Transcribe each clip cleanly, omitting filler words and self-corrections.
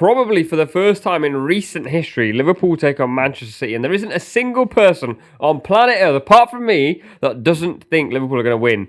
probably for the first time in recent history, Liverpool take on Manchester City, and there isn't a single person on planet Earth, apart from me, that doesn't think Liverpool are going to win.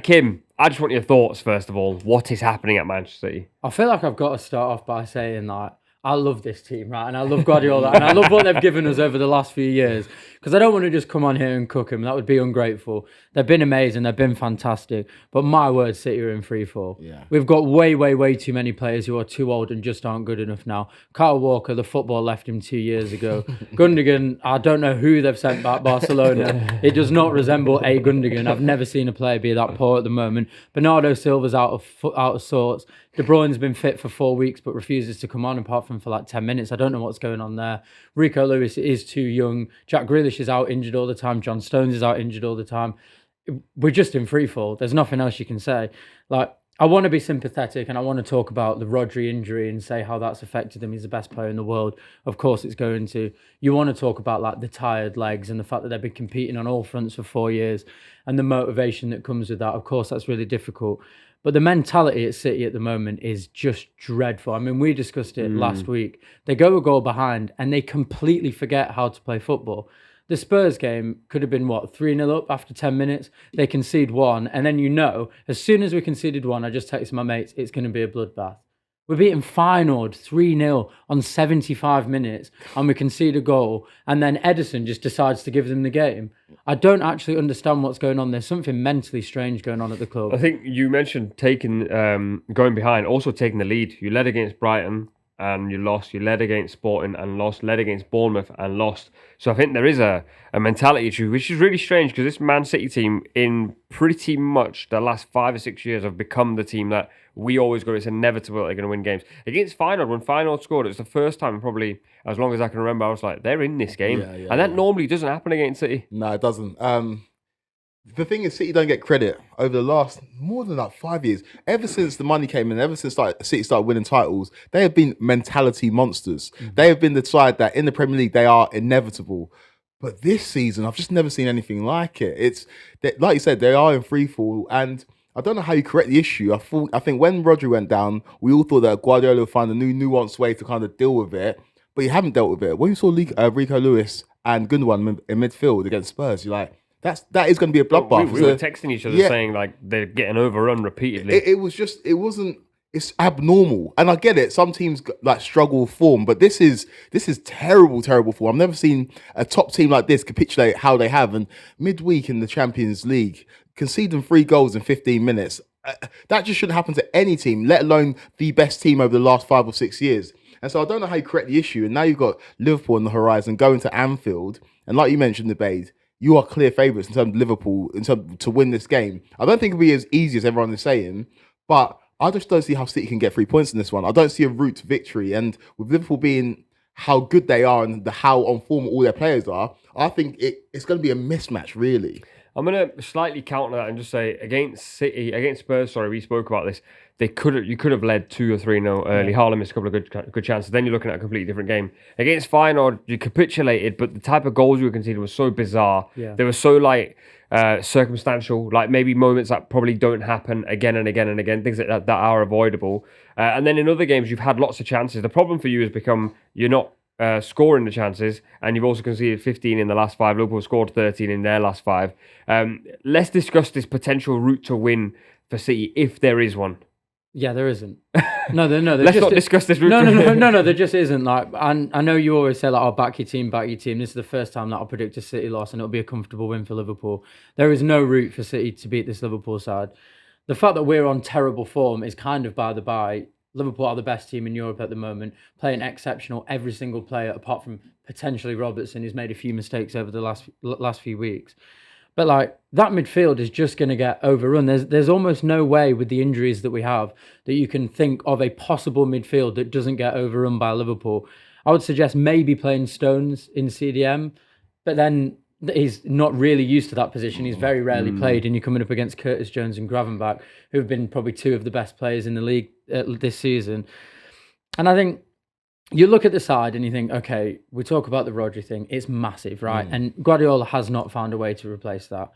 Kim, I just want your thoughts, first of all. What is happening at Manchester City? I feel like I've got to start off by saying that I love this team, right? And I love Guardiola, and I love what they've given us over the last few years. Because I don't want to just come on here and cook them. That would be ungrateful. They've been amazing. They've been fantastic. But my word, City are in free fall. Yeah. We've got way too many players who are too old and just aren't good enough now. Kyle Walker, the football left him 2 years ago. Gundogan, I don't know who they've sent back Barcelona. It does not resemble a Gundogan. I've never seen a player be that poor at the moment. Bernardo Silva's out of sorts. De Bruyne's been fit for 4 weeks but refuses to come on apart from for like 10 minutes. I don't know what's going on there. Rico Lewis is too young. Jack Grealish is out injured all the time. John Stones is out injured all the time. We're just in free fall. There's nothing else you can say. Like, I want to be sympathetic and I want to talk about the Rodri injury and say how that's affected him. He's the best player in the world. Of course it's going to. You want to talk about like the tired legs and the fact that they've been competing on all fronts for 4 years and the motivation that comes with that. Of course, that's really difficult. But the mentality at City at the moment is just dreadful. I mean, we discussed it last week. They go a goal behind and they completely forget how to play football. The Spurs game could have been, 3-0 up after 10 minutes. They concede one. And then, as soon as we conceded one, I just texted my mates, it's going to be a bloodbath. We're beating Feyenoord 3-0 on 75 minutes and we concede a goal and then Ederson just decides to give them the game. I don't actually understand what's going on. There's something mentally strange going on at the club. I think you mentioned going behind, also taking the lead. You led against Brighton and you lost. You led against Sporting and lost. Led against Bournemouth and lost. So I think there is a mentality issue, which is really strange because this Man City team in pretty much the last 5 or 6 years have become the team that we always go, it's inevitable they're going to win games. Against Feyenoord, when Feyenoord scored, it was the first time probably, as long as I can remember, I was like, they're in this game. And that normally doesn't happen against City. No, it doesn't. The thing is, City don't get credit over the last more than like 5 years. Ever since the money came in, ever since City started winning titles, they have been mentality monsters. Mm-hmm. They have been the side that in the Premier League, they are inevitable. But this season, I've just never seen anything like it. Like you said, they are in free fall. And I don't know how you correct the issue. I think when Rodri went down, we all thought that Guardiola would find a new nuanced way to kind of deal with it. But he haven't dealt with it. When you saw Rico Lewis and Gundogan in midfield against Spurs, you're like, that is going to be a bloodbath. We were texting each other saying like they're getting overrun repeatedly. It's abnormal. And I get it. Some teams like struggle with form, but this is terrible form. I've never seen a top team like this capitulate how they have. And midweek in the Champions League, conceding 3 goals in 15 minutes, that just shouldn't happen to any team, let alone the best team over the last 5 or 6 years. And so I don't know how you correct the issue. And now you've got Liverpool on the horizon going to Anfield. And like you mentioned, Nubaid, you are clear favourites in terms of Liverpool to win this game. I don't think it'll be as easy as everyone is saying, but I just don't see how City can get 3 points in this one. I don't see a route to victory. And with Liverpool being how good they are and how on form all their players are, I think it's going to be a mismatch, really. I'm going to slightly counter that and just say against Spurs, we spoke about this. You could have led 2 or 3-0 early. Haaland missed a couple of good chances. Then you're looking at a completely different game. Against Feyenoord, you capitulated, but the type of goals you were conceding was so bizarre. Yeah. They were so circumstantial, like maybe moments that probably don't happen again and again and again, things that are avoidable. And then in other games, you've had lots of chances. The problem for you has become you're not scoring the chances, and you've also conceded 15 in the last 5. Liverpool scored 13 in their last 5. Let's discuss this potential route to win for City, if there is one. Yeah, there isn't. No. Let's not discuss this route. No, there just isn't. Like, I know you always say, like, "Oh, back your team." This is the first time that I'll predict a City loss, and it'll be a comfortable win for Liverpool. There is no route for City to beat this Liverpool side. The fact that we're on terrible form is kind of by the by. Liverpool are the best team in Europe at the moment, playing exceptional. Every single player, apart from potentially Robertson, who's made a few mistakes over the last few weeks. But like, that midfield is just going to get overrun. There's almost no way with the injuries that we have that you can think of a possible midfield that doesn't get overrun by Liverpool. I would suggest maybe playing Stones in CDM, but then he's not really used to that position. He's very rarely played, and you're coming up against Curtis Jones and Gravenberch, who've been probably 2 of the best players in the league this season. And I think you look at the side and you think, okay, we talk about the Rodri thing. It's massive, right? And Guardiola has not found a way to replace that.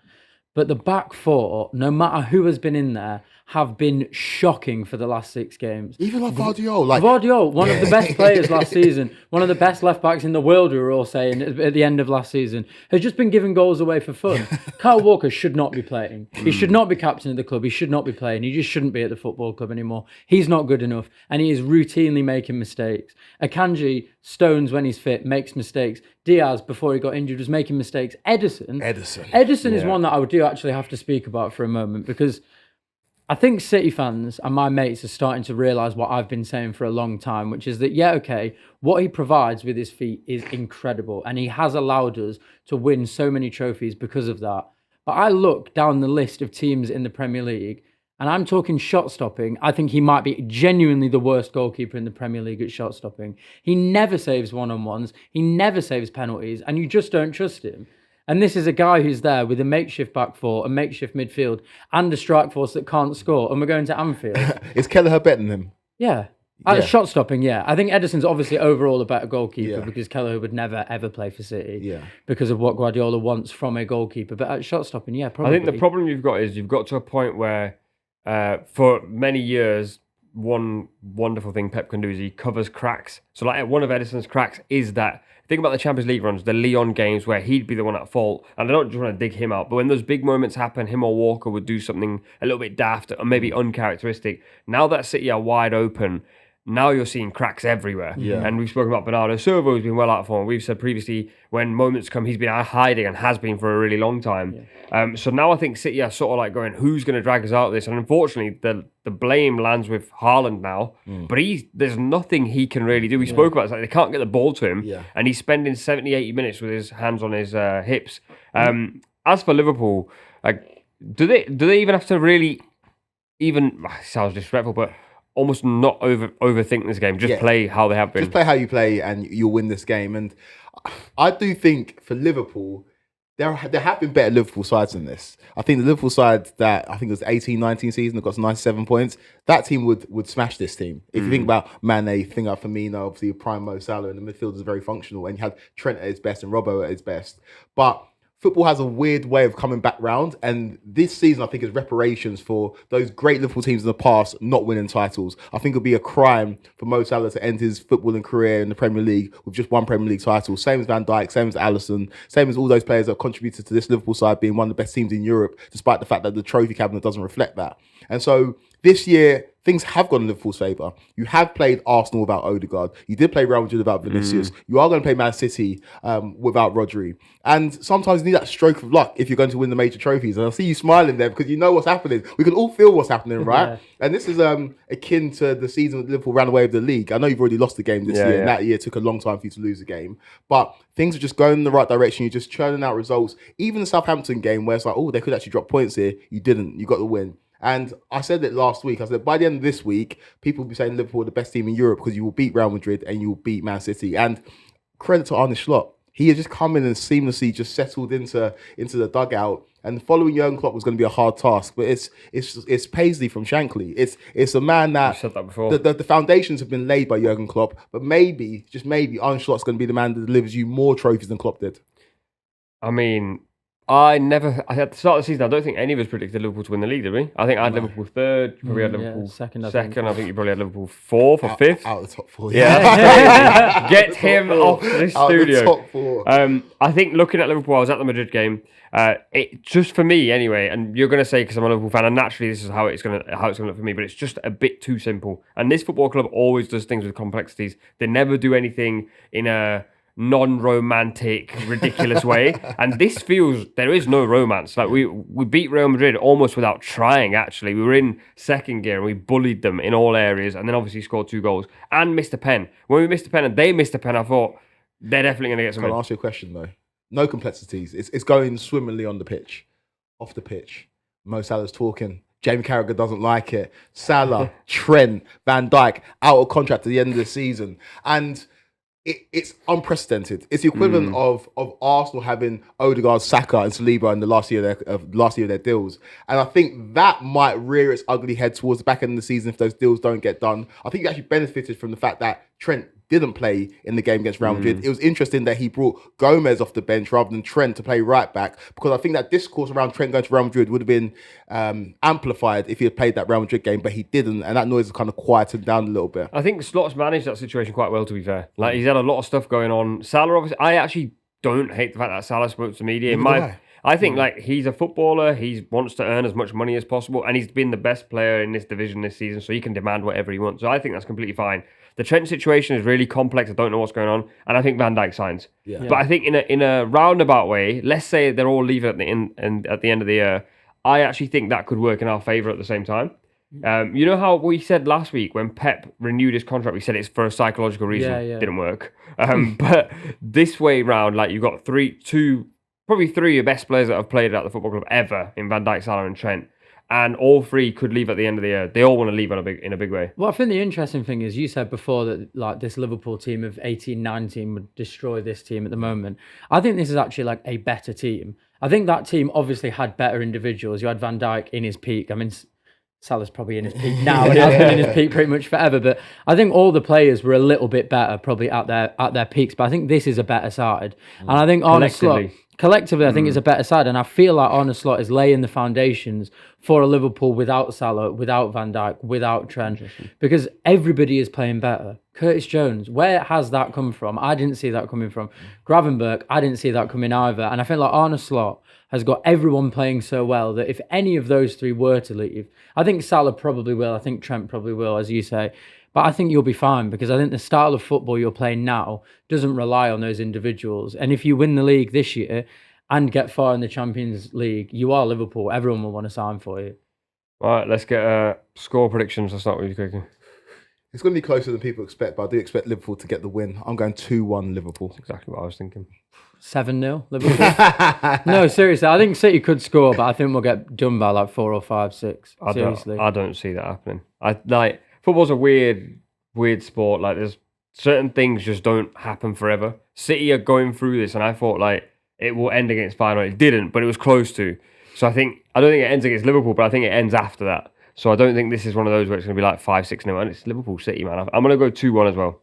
But the back 4, no matter who has been in there, have been shocking for the last 6 games. Even like Guardiola. Guardiola, one of the best players last season, one of the best left-backs in the world, we were all saying at the end of last season, has just been giving goals away for fun. Kyle Walker should not be playing. He should not be captain of the club. He should not be playing. He just shouldn't be at the football club anymore. He's not good enough, and he is routinely making mistakes. Akanji, Stones when he's fit, makes mistakes. Diaz, before he got injured, was making mistakes. Edison is one that I do actually have to speak about for a moment, because I think City fans and my mates are starting to realise what I've been saying for a long time, which is that, what he provides with his feet is incredible, and he has allowed us to win so many trophies because of that. But I look down the list of teams in the Premier League, and I'm talking shot stopping. I think he might be genuinely the worst goalkeeper in the Premier League at shot stopping. He never saves one-on-ones. He never saves penalties, and you just don't trust him. And this is a guy who's there with a makeshift back four, a makeshift midfield, and a strike force that can't score. And we're going to Anfield. Is Kelleher better than him? Yeah. Shot stopping, yeah. I think Edison's obviously overall a better goalkeeper because Kelleher would never, ever play for City because of what Guardiola wants from a goalkeeper. But at shot stopping, probably. I think the problem you've got is you've got to a point where for many years, one wonderful thing Pep can do is he covers cracks. So like one of Edison's cracks is that, think about the Champions League runs, the Lyon games where he'd be the one at fault. And I don't just want to dig him out, but when those big moments happen, him or Walker would do something a little bit daft or maybe uncharacteristic. Now that City are wide open, now you're seeing cracks everywhere. Yeah. And we've spoken about Bernardo Silva, who's been well out of form. We've said previously, when moments come, he's been hiding and has been for a really long time. Yeah. So now I think City are sort of like going, who's going to drag us out of this? And unfortunately, the blame lands with Haaland now. But there's nothing he can really do. We spoke about it. It's like they can't get the ball to him. Yeah. And he's spending 70, 80 minutes with his hands on his hips. As for Liverpool, like, do they even have to really sounds disrespectful, but almost not overthink this game. Just play how they have been. Just play how you play and you'll win this game. And I do think for Liverpool, there have been better Liverpool sides than this. I think the Liverpool side that I think it was 18-19 season that got 97 points, that team would smash this team. If you think about Mane, think about Firmino, obviously prime Mo Salah, and the midfield is very functional, and you had Trent at his best and Robbo at his best. But football has a weird way of coming back round, and this season I think is reparations for those great Liverpool teams in the past not winning titles. I think it would be a crime for Mo Salah to end his footballing career in the Premier League with just one Premier League title. Same as Van Dijk, same as Alisson, same as all those players that have contributed to this Liverpool side being one of the best teams in Europe, despite the fact that the trophy cabinet doesn't reflect that. And so this year, things have gone in Liverpool's favour. You have played Arsenal without Odegaard. You did play Real Madrid without Vinicius. You are going to play Man City without Rodri. And sometimes you need that stroke of luck if you're going to win the major trophies. And I see you smiling there because you know what's happening. We can all feel what's happening, right? Yeah. And this is akin to the season that Liverpool ran away with the league. I know you've already lost the game this year, and that year took a long time for you to lose the game. But things are just going in the right direction. You're just churning out results. Even the Southampton game where it's like, oh, they could actually drop points here. You didn't. You got the win. And I said it last week. I said, by the end of this week, people will be saying Liverpool are the best team in Europe because you will beat Real Madrid and you will beat Man City. And credit to Arne Slot. He has just come in and seamlessly just settled into the dugout. And following Jurgen Klopp was going to be a hard task. But it's Paisley from Shankly. It's a man that... You said that before. The foundations have been laid by Jurgen Klopp. But maybe, just maybe, Arne Slot's going to be the man that delivers you more trophies than Klopp did. I mean... at the start of the season, I don't think any of us predicted Liverpool to win the league, did we? I think I had Liverpool third. You probably had Liverpool second. I think you probably had Liverpool fourth or fifth. Out of the top four, yeah. Get him off the studio. Out of the top four. I think looking at Liverpool, I was at the Madrid game. It just for me anyway, and you're going to say because I'm a Liverpool fan, and naturally this is how it's going to look for me. But it's just a bit too simple. And this football club always does things with complexities. They never do anything in a non-romantic, ridiculous way. And this feels, there is no romance. Like we beat Real Madrid almost without trying, actually. We were in second gear and we bullied them in all areas and then obviously scored 2 goals and missed a pen. When we missed a pen and they missed a pen, I thought, they're definitely going to get something. Can I ask you a question, though? No complexities. It's going swimmingly on the pitch. Off the pitch. Mo Salah's talking. Jamie Carragher doesn't like it. Salah, Trent, Van Dijk, out of contract at the end of the season. And it's unprecedented. It's the equivalent of Arsenal having Odegaard, Saka, and Saliba in the last year of their deals. And I think that might rear its ugly head towards the back end of the season if those deals don't get done. I think you actually benefited from the fact that Trent didn't play in the game against Real Madrid. It was interesting that he brought Gomez off the bench rather than Trent to play right back, because I think that discourse around Trent going to Real Madrid would have been amplified if he had played that Real Madrid game, but he didn't, and that noise has kind of quieted down a little bit. I think Slot's managed that situation quite well, to be fair. Like, he's had a lot of stuff going on. Salah, obviously, I actually don't hate the fact that Salah spoke to media. I think like he's a footballer. He wants to earn as much money as possible, and he's been the best player in this division this season, so he can demand whatever he wants. So I think that's completely fine. The Trent situation is really complex. I don't know what's going on, and I think Van Dijk signs. But I think in a roundabout way, let's say they're all leaving at the end of the year, I actually think that could work in our favour at the same time. You know how we said last week when Pep renewed his contract, we said it's for a psychological reason. Didn't work. But this way round, like, you've got probably three of your best players that have played at the football club ever in Van Dijk, Salah and Trent. And all three could leave at the end of the year. They all want to leave in a big way. Well, I think the interesting thing is you said before that like this Liverpool team of 18-19 would destroy this team at the moment. I think this is actually like a better team. I think that team obviously had better individuals. You had Van Dijk in his peak. I mean, Salah's probably in his peak now, and he has been in his peak pretty much forever. But I think all the players were a little bit better, probably at their peaks. But I think this is a better side, and I think Arne Slot collectively, I think it's a better side, and I feel like Arne Slot is laying the foundations for a Liverpool without Salah, without Van Dijk, without Trent, because everybody is playing better. Curtis Jones, where has that come from? I didn't see that coming from. Gravenberch, I didn't see that coming either. And I feel like Arne Slot has got everyone playing so well that if any of those three were to leave, I think Salah probably will, I think Trent probably will, as you say. But I think you'll be fine, because I think the style of football you're playing now doesn't rely on those individuals. And if you win the league this year and get far in the Champions League, you are Liverpool. Everyone will want to sign for you. All right, let's get score predictions. I'll start with you, Kweku. It's going to be closer than people expect, but I do expect Liverpool to get the win. I'm going 2-1 Liverpool. That's exactly what I was thinking. 7-0 Liverpool. No, seriously, I think City could score, but I think we'll get done by like 4 or 5, 6. Seriously. I don't see that happening. Football's a weird sport. Like, there's certain things just don't happen forever. City are going through this, and I thought like it will end against Feyenoord. It didn't, but it was close to. So I don't think it ends against Liverpool, but I think it ends after that. So I don't think this is one of those where it's going to be like 5-6-0. And it's Liverpool City, man. I'm going to go 2-1 as well.